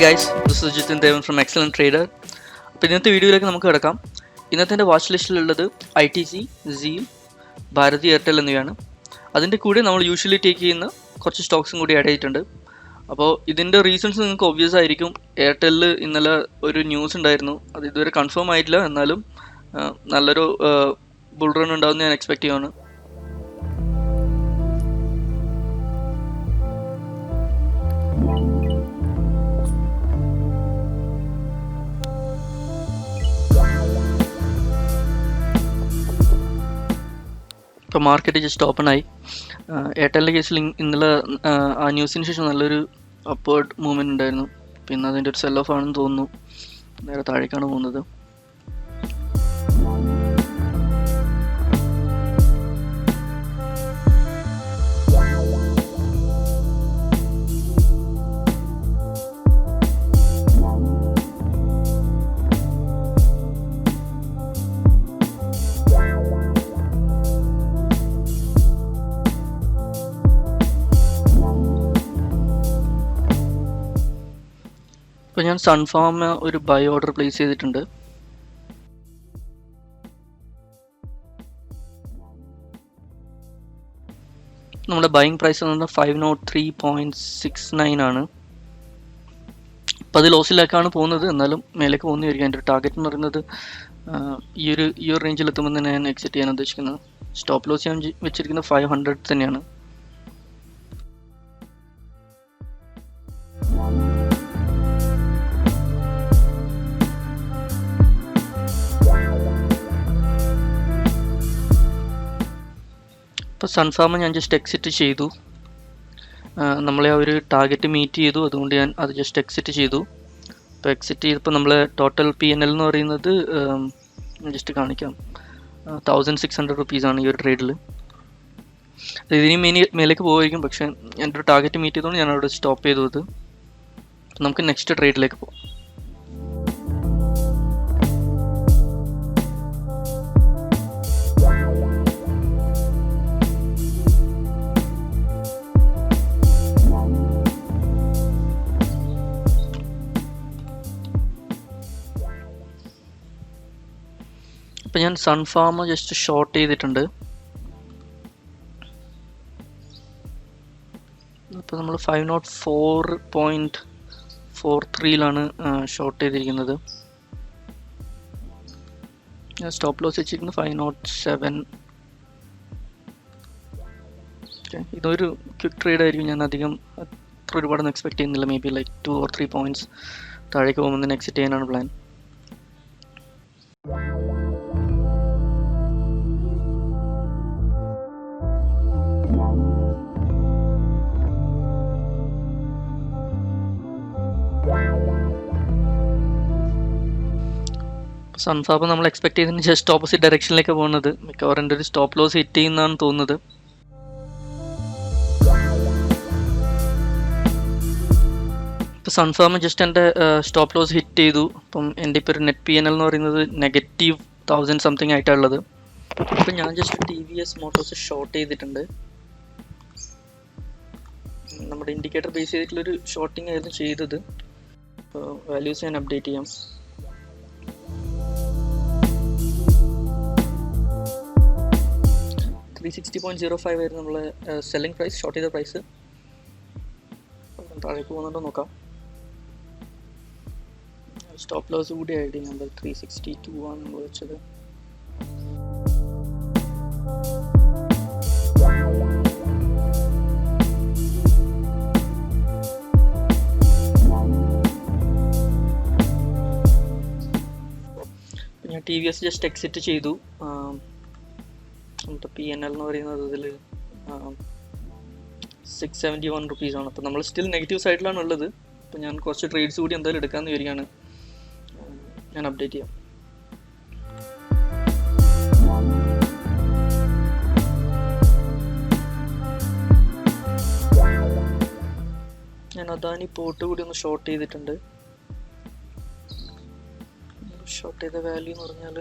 guys, this is Jitin Devan from Excellent Trader. അപ്പോൾ ഇന്നത്തെ വീഡിയോയിലേക്ക് നമുക്ക് കിടക്കാം. ഇന്നത്തെ എൻ്റെ വാച്ച് ലിസ്റ്റിലുള്ളത് ITC, Zeal, ഭാരതി എയർടെൽ എന്നിവയാണ്. അതിൻ്റെ കൂടെ നമ്മൾ യൂഷ്വലി ടേക്ക് ചെയ്യുന്ന കുറച്ച് സ്റ്റോക്സും കൂടി ആഡ് ചെയ്തിട്ടുണ്ട്. അപ്പോൾ ഇതിൻ്റെ റീസൺസ് നിങ്ങൾക്ക് ഒബ്വിയസ് ആയിരിക്കും. എയർടെല്ലിൽ ഇന്നലെ ഒരു ന്യൂസ് ഉണ്ടായിരുന്നു, അത് ഇതുവരെ കൺഫേം ആയിട്ടില്ല, എന്നാലും നല്ലൊരു ബുൾ റൺ ഉണ്ടാവുമെന്ന് ഞാൻ എക്സ്പെക്റ്റ് ചെയ്യുകയാണ്. ഇപ്പോൾ മാർക്കറ്റ് ജസ്റ്റ് ഓപ്പൺ ആയി. എയർടെല്ലിൻ്റെ കേസിൽ ഇന്നലെ ആ ന്യൂസിന് ശേഷം നല്ലൊരു അപ്വേർഡ് മൂവ്മെൻറ്റ് ഉണ്ടായിരുന്നു. പിന്നെ അതിൻ്റെ ഒരു സെൽ ഓഫ് ആണെന്ന് തോന്നുന്നു, നേരെ താഴേക്കാണ് പോകുന്നത്. ഇപ്പോൾ ഞാൻ സൺഫാം ഒരു ബൈ ഓർഡർ പ്ലേസ് ചെയ്തിട്ടുണ്ട്. നമ്മുടെ ബൈയിങ് പ്രൈസ് എന്ന് പറഞ്ഞാൽ 503.69 ആണ്. അപ്പോൾ അത് ലോസിലേക്കാണ് പോകുന്നത്, എന്നാലും മേലേക്ക് പോകുന്നതായിരിക്കും. എൻ്റെ ഒരു ടാർഗറ്റ് എന്ന് പറയുന്നത് ഈ ഒരു റേഞ്ചിൽ എത്തുമ്പോൾ തന്നെ ഞാൻ എക്സിറ്റ് ചെയ്യാൻ ഉദ്ദേശിക്കുന്നത്. സ്റ്റോപ്പ് ലോസ് ഞാൻ വെച്ചിരിക്കുന്നത് 500 തന്നെയാണ്. ഇപ്പോൾ സൺഫാം ഞാൻ ജസ്റ്റ് എക്സിറ്റ് ചെയ്തു. നമ്മളെ ആ ഒരു ടാർഗറ്റ് മീറ്റ് ചെയ്തു, അതുകൊണ്ട് ഞാൻ അത് ജസ്റ്റ് എക്സിറ്റ് ചെയ്തു. ഇപ്പോൾ എക്സിറ്റ് ചെയ്തപ്പോൾ നമ്മളെ ടോട്ടൽ PNL എന്ന് പറയുന്നത് ജസ്റ്റ് കാണിക്കാം, 1600 റുപ്പീസാണ് ഈ ഒരു ട്രേഡിൽ. ഇതിന് മേലേക്ക് പോകുമായിരിക്കും, പക്ഷേ എൻ്റെ ഒരു ടാർഗറ്റ് മീറ്റ് ചെയ്തുകൊണ്ട് ഞാൻ അവിടെ സ്റ്റോപ്പ് ചെയ്തു. അത് നമുക്ക് നെക്സ്റ്റ് ട്രേഡിലേക്ക് പോകാം. ഇപ്പം ഞാൻ സൺഫാം ജസ്റ്റ് ഷോർട്ട് ചെയ്തിട്ടുണ്ട്. ഇപ്പോൾ നമ്മൾ 504.43 ഷോർട്ട് ചെയ്തിരിക്കുന്നത്. ഞാൻ സ്റ്റോപ്പ് ലോസ് വെച്ചിരിക്കുന്നത് 507. ഇതൊരു ക്വിക്ക് ട്രേഡ് ആയിരിക്കും. ഞാൻ അധികം അത്ര ഒരുപാടൊന്നും എക്സ്പെക്ട് ചെയ്യുന്നില്ല. May be like 2 or 3 points താഴേക്ക് പോകുമ്പോൾ തന്നെ എക്സിറ്റ് ചെയ്യാനാണ് പ്ലാൻ. സൺഫാം നമ്മൾ എക്സ്പെക്ട് ചെയ്തതിന് ജസ്റ്റ് ഓപ്പോസിറ്റ് ഡയറക്ഷനിലേക്ക് പോകുന്നത്. മിക്കവാറും എൻ്റെ ഒരു സ്റ്റോപ്പ് ലോസ് ഹിറ്റ് ചെയ്യുന്നതാണ് തോന്നുന്നത്. ഇപ്പോൾ സൺഫാം ജസ്റ്റ് എൻ്റെ സ്റ്റോപ്പ് ലോസ് ഹിറ്റ് ചെയ്തു. അപ്പം എൻ്റെ ഇപ്പോൾ ഒരു നെറ്റ് PNL എന്ന് പറയുന്നത് -1000 സംതിങ് ആയിട്ടുള്ളത്. അപ്പം ഞാൻ ജസ്റ്റ് TVS മോട്ടോഴ്സ് ഷോർട്ട് ചെയ്തിട്ടുണ്ട്. നമ്മുടെ ഇൻഡിക്കേറ്റർ ബേസ് ചെയ്തിട്ടുള്ളൊരു ഷോർട്ടിങ് ആയിരുന്നു ചെയ്തത്. അപ്പോൾ വാല്യൂസ് ഞാൻ അപ്ഡേറ്റ് ചെയ്യാം. $360.05 ആയിരുന്നു നമ്മളെ സെല്ലിംഗ് പ്രൈസ്, ഷോർട്ട് ചെയ്ത പ്രൈസ്. താഴേക്ക് പോകുന്നുണ്ടോ നോക്കാം. സ്റ്റോപ്പ് ലോസ് കൂടി ആയിട്ട് നമ്മൾ 362 ആണ് നമ്മൾ വെച്ചത്. ഞാൻ TVS ജസ്റ്റ് എക്സിറ്റ് ചെയ്തു. നമ്മുടെ PNL എന്ന് പറയുന്നത് അതിൽ 671 റുപ്പീസാണ്. അപ്പോൾ നമ്മൾ സ്റ്റിൽ നെഗറ്റീവ് സൈഡിലാണ് ഉള്ളത്. അപ്പോൾ ഞാൻ കുറച്ച് ട്രേഡ്സ് കൂടി എന്തായാലും എടുക്കാമെന്ന് വിചാരിക്കുകയാണ്. ഞാൻ അപ്ഡേറ്റ് ചെയ്യാം. ഞാൻ അദാനി പോർട്ട് കൂടി ഒന്ന് ഷോർട്ട് ചെയ്തിട്ടുണ്ട്. ഷോർട്ട് ചെയ്ത വാല്യൂ എന്ന് പറഞ്ഞാൽ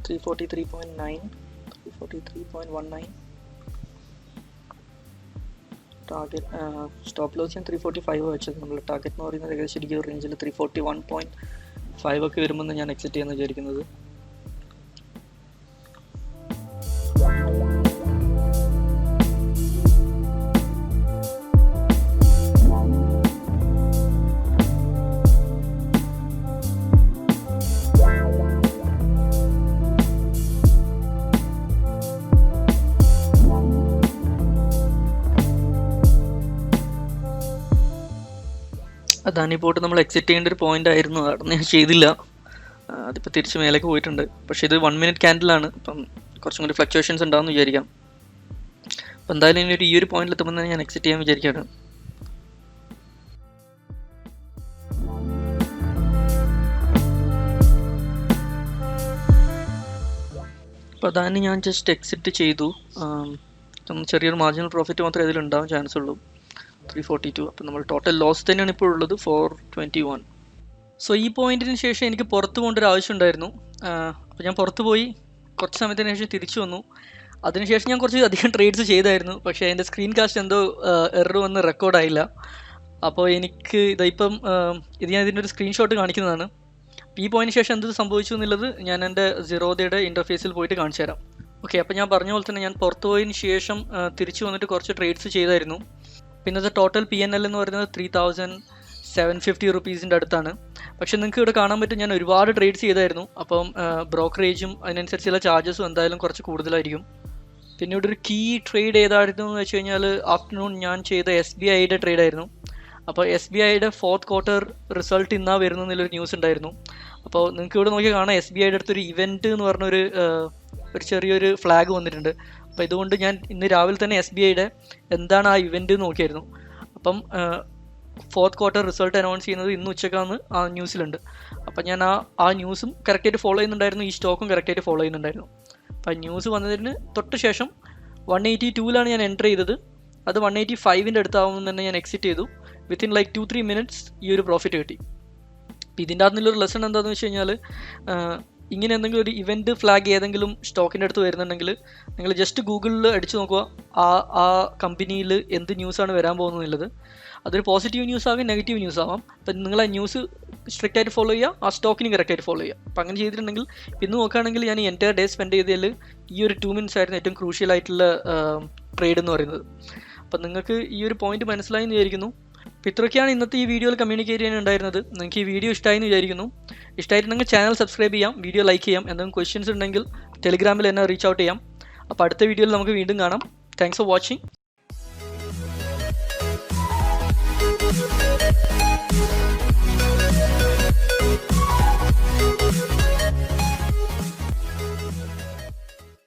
343.9, 343.19. ടാർഗറ്റ് സ്റ്റോപ്പ് ലോസ് ഞാൻ 345 വെച്ചത്. നമ്മൾ ടാർഗറ്റ് എന്ന് പറയുന്നത് ഏകദേശം ഈ റേഞ്ചിൽ 341.5 ഒക്കെ വരുമെന്ന് ഞാൻ എക്സിറ്റ് ചെയ്യാമെന്ന് വിചാരിക്കുന്നത്. അതാണ് ഈ പോട്ട് നമ്മൾ എക്സിറ്റ് ചെയ്യേണ്ട ഒരു പോയിന്റ് ആയിരുന്നു, അതൊന്നും ഞാൻ ചെയ്തില്ല. അതിപ്പോൾ തിരിച്ച് മേലേക്ക് പോയിട്ടുണ്ട്. പക്ഷേ ഇത് 1 മിനിറ്റ് ക്യാൻഡിലാണ്, അപ്പം കുറച്ചും കൂടി ഫ്ലക്ച്വേഷൻസ് ഉണ്ടാവുമെന്ന് വിചാരിക്കാം. അപ്പം എന്തായാലും ഇനി ഈ ഒരു പോയിന്റിൽ എത്തുമ്പോൾ തന്നെ ഞാൻ എക്സിറ്റ് ചെയ്യാൻ വിചാരിക്കുകയാണ്. അപ്പോൾ അതാണ് ഞാൻ ജസ്റ്റ് എക്സിറ്റ് ചെയ്തു. ചെറിയൊരു മാർജിനൽ പ്രോഫിറ്റ് മാത്രമേ അതിൽ ഉണ്ടാവാൻ ചാൻസ് ഉള്ളൂ, 342. അപ്പം നമ്മൾ ടോട്ടൽ ലോസ് തന്നെയാണ് ഇപ്പോൾ ഉള്ളത് 421. സോ ഈ പോയിന്റിന് ശേഷം എനിക്ക് പുറത്ത് പോകേണ്ട ഒരു ആവശ്യം ഉണ്ടായിരുന്നു. അപ്പോൾ ഞാൻ പുറത്ത് പോയി കുറച്ച് സമയത്തിന് ശേഷം തിരിച്ചു വന്നു. അതിനുശേഷം ഞാൻ കുറച്ച് അധികം ട്രേഡ്സ് ചെയ്തായിരുന്നു. പക്ഷേ എൻ്റെ സ്ക്രീൻ കാസ്റ്റ് എന്തോ എറർ വന്ന് റെക്കോർഡായില്ല. അപ്പോൾ എനിക്ക് ഇതിപ്പം ഇത് ഞാൻ ഇതിൻ്റെ ഒരു സ്ക്രീൻഷോട്ട് കാണിക്കുന്നതാണ്. ഈ പോയിന്റിന് ശേഷം എന്ത് സംഭവിച്ചു എന്നുള്ളത് ഞാൻ എൻ്റെ സിറോദയുടെ ഇൻ്റർഫേസിൽ പോയിട്ട് കാണിച്ചു തരാം. ഓക്കെ, അപ്പോൾ ഞാൻ പറഞ്ഞ പോലെ തന്നെ ഞാൻ പുറത്ത് പോയതിന് ശേഷം തിരിച്ചു വന്നിട്ട് കുറച്ച് ട്രേഡ്സ് ചെയ്തായിരുന്നു. പിന്നത്തെ ടോട്ടൽ PNL എന്ന് പറയുന്നത് 3750 റുപ്പീസിൻ്റെ അടുത്താണ്. പക്ഷെ നിങ്ങൾക്ക് ഇവിടെ കാണാൻ പറ്റും ഞാൻ ഒരുപാട് ട്രേഡ്സ് ചെയ്തായിരുന്നു. അപ്പം ബ്രോക്കറേജും അതിനനുസരിച്ചുള്ള ചാർജസും എന്തായാലും കുറച്ച് കൂടുതലായിരിക്കും. പിന്നെ ഇവിടെ ഒരു കീ ട്രേഡ് ഏതായിരുന്നു എന്ന് വെച്ച് കഴിഞ്ഞാൽ ആഫ്റ്റർനൂൺ ഞാൻ ചെയ്ത SBIയുടെ ട്രേഡായിരുന്നു. അപ്പോൾ SBIയുടെ 4th quarter റിസൾട്ട് ഇന്നാ വരുന്നു എന്നുള്ളൊരു ന്യൂസ് ഉണ്ടായിരുന്നു. അപ്പോൾ നിങ്ങൾക്ക് ഇവിടെ നോക്കി കാണാം SBIയുടെ അടുത്തൊരു ഇവൻറ്റ് എന്ന് പറഞ്ഞൊരു ചെറിയൊരു ഫ്ലാഗ് വന്നിട്ടുണ്ട്. അപ്പോൾ ഇതുകൊണ്ട് ഞാൻ ഇന്ന് രാവിലെ തന്നെ SBIയുടെ എന്താണ് ആ ഇവൻറ്റ് നോക്കിയായിരുന്നു. അപ്പം 4th quarter റിസൾട്ട് അനൗൺസ് ചെയ്യുന്നത് ഇന്ന് ഉച്ചക്കാന്ന് ആ ന്യൂസിലുണ്ട്. അപ്പം ഞാൻ ആ ന്യൂസും കറക്റ്റായിട്ട് ഫോളോ ചെയ്യുന്നുണ്ടായിരുന്നു, ഈ സ്റ്റോക്കും കറക്റ്റായിട്ട് ഫോളോ ചെയ്യുന്നുണ്ടായിരുന്നു. അപ്പം ന്യൂസ് വന്നതിന് തൊട്ട് ശേഷം 182ലാണ് ഞാൻ എൻ്റർ ചെയ്തത്. അത് 185ൻ്റെ അടുത്താവുമെന്ന് തന്നെ ഞാൻ എക്സിറ്റ് ചെയ്തു. വിത്തിൻ ലൈക്ക് 2-3 മിനിറ്റ്സ് ഈ ഒരു പ്രോഫിറ്റ് കിട്ടി. അപ്പോൾ ഇതിൻ്റെ അകത്തുള്ളൊരു ലെസൺ എന്താണെന്ന് വെച്ച് കഴിഞ്ഞാൽ ഇങ്ങനെ എന്തെങ്കിലും ഒരു ഇവൻറ്റ് ഫ്ലാഗ് ഏതെങ്കിലും സ്റ്റോക്കിൻ്റെ അടുത്ത് വരുന്നുണ്ടെങ്കിൽ നിങ്ങൾ ജസ്റ്റ് ഗൂഗിളിൽ അടിച്ചു നോക്കുക ആ കമ്പനിയിൽ എന്ത് ന്യൂസാണ് വരാൻ പോകുന്നത്. അതൊരു പോസിറ്റീവ് ന്യൂസ് ആവാം, നെഗറ്റീവ് ന്യൂസ് ആവാം. അപ്പം നിങ്ങൾ ആ ന്യൂസ് സ്ട്രിക്റ്റ് ആയിട്ട് ഫോളോ ചെയ്യുക, ആ സ്റ്റോക്കിന് കറക്റ്റായിട്ട് ഫോളോ ചെയ്യുക. അപ്പം അങ്ങനെ ചെയ്തിട്ടുണ്ടെങ്കിൽ ഇന്ന് നോക്കുകയാണെങ്കിൽ ഞാൻ ഈ എൻ്റയർ ഡേ സ്പെൻഡ് ചെയ്തതിൽ ഈ ഒരു 2 മിനിറ്റ്സ് ആയിരുന്നു ഏറ്റവും ക്രൂഷ്യൽ ആയിട്ടുള്ള ട്രേഡ് എന്ന് പറയുന്നത്. അപ്പം നിങ്ങൾക്ക് ഈ ഒരു പോയിന്റ് മനസ്സിലായി എന്ന് വിചാരിക്കുന്നു. അപ്പോൾ ഇത്രയൊക്കെയാണ് ഇന്നത്തെ ഈ വീഡിയോയിൽ കമ്മ്യൂണിക്കേറ്റ് ചെയ്യാനുണ്ടായിരുന്നത്. നിങ്ങൾക്ക് ഈ വീഡിയോ ഇഷ്ടമായി എന്ന് വിചാരിക്കുന്നു. ഇഷ്ടമായിട്ടുണ്ടെങ്കിൽ ചാനൽ സബ്സ്ക്രൈബ് ചെയ്യാം, വീഡിയോ ലൈക്ക് ചെയ്യാം. എന്തെങ്കിലും ക്വസ്റ്റ്യൻസ് ഉണ്ടെങ്കിൽ ടെലിഗ്രാമിൽ എന്നെ റീച്ച് ഔട്ട് ചെയ്യാം. അപ്പോൾ അടുത്ത വീഡിയോയിൽ നമുക്ക് വീണ്ടും കാണാം. Thanks for watching.